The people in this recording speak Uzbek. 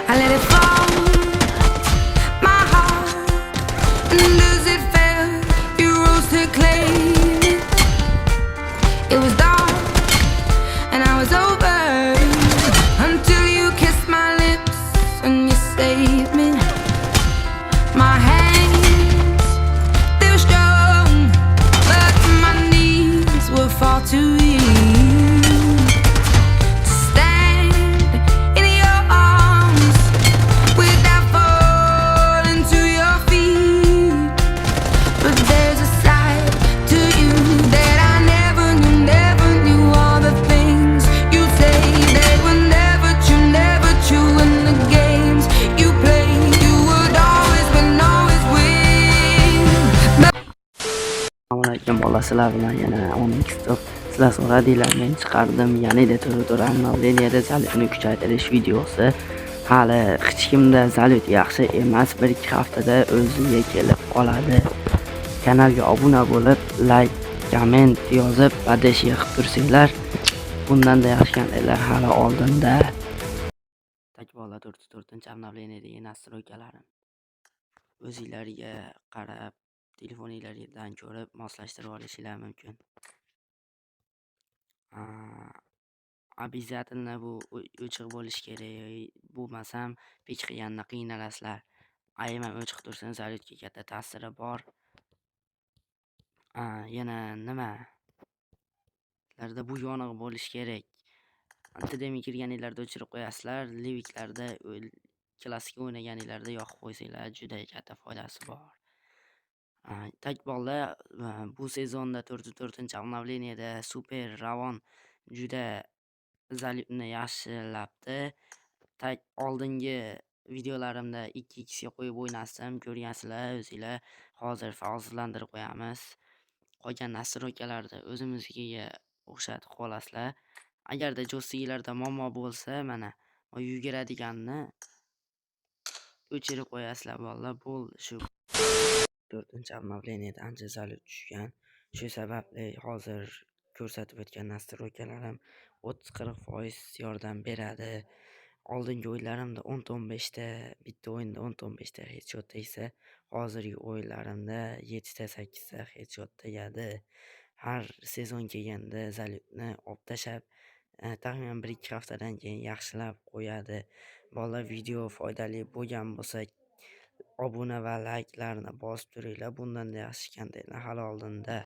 I let it fall, my heart, and as it fell, you rose to claim it. It was dark, and I was over, until you kissed my lips and you saved me. My hands, they were strong, but my knees were far too weak to stand in your arms without falling to your feet. But there's a side to you that I never knew all the things you say that were never true, and the games you play, you would always win. Assalomu alaykum bolasizlar bilan yana 12 stop sizlar so'radinglar, men chiqardim. Ya'ni de tur obnovleniyada zalitni kuchaytirish videosi. Hali hech kimda zalit yaxshi emas, 1-2 haftada o'ziga kelib qoladi. Kanalga obuna bo'lib, like, komment yozib, badesh yiqib tursanglar, bundan da yaxshi kanallar hali oldinda. Takbola 4-obnovleniyadagi nastroykalarim o'zingizlarga qarab, telefoningizdan ko'rib moslashtirib olishinglar mumkin. Обязательно bu o'chiq bo'lishi kerak. Bo'lmasam pech qilganda qiynalasizlar. Ayman o'chiq tursin, zalitga katta ta'siri bor. Yana nima? Larda bu yoniq bo'lishi kerak. Antidemik kirganinglarda o'chirib qo'yasizlar, leviklarda klassik o'ynaganinglarda yoqib qo'ysanglar, juda katta foydasi bor. Takbolda bu sezonda 4-obnovleniyada super Ravon juda zalitni yaxshilabdi. Oldingi videolarimda 2x ga qo'yib o'ynasam, ko'rgansizlar o'zingizlar. Hozir faolsizlantirib qo'yamiz. Qolgan nastroykalarni o'zimizga o'xshatib qolasizlar. Agarda jo'stinglarda muammo bo'lsa, mana yuguradiganni o'chirib qo'yasizlar bolalar. Bo'ldi shu. 4-obnovleniyada ancha zalit tushgan. Shu sababli hozir ko'rsatib o'tgan nastroykalarim 30-40% yordam beradi. Oldingi o'yinlarimda 10-15 ta, bitta o'yinda 10-15 ta headshot tegsa, hozirgi o'yinlarimda 7 ta 8 ta headshot tegadi. Har sezon kelganda zalitni olib tashab, taxminan 1-2 haftadan keyin yaxshilab qo'yadi. Bolalar, video foydali bo'lgan bo'lsa, obuna va like'larni bosib turinglar. Bundan yaxshi kontentlar hali oldinda.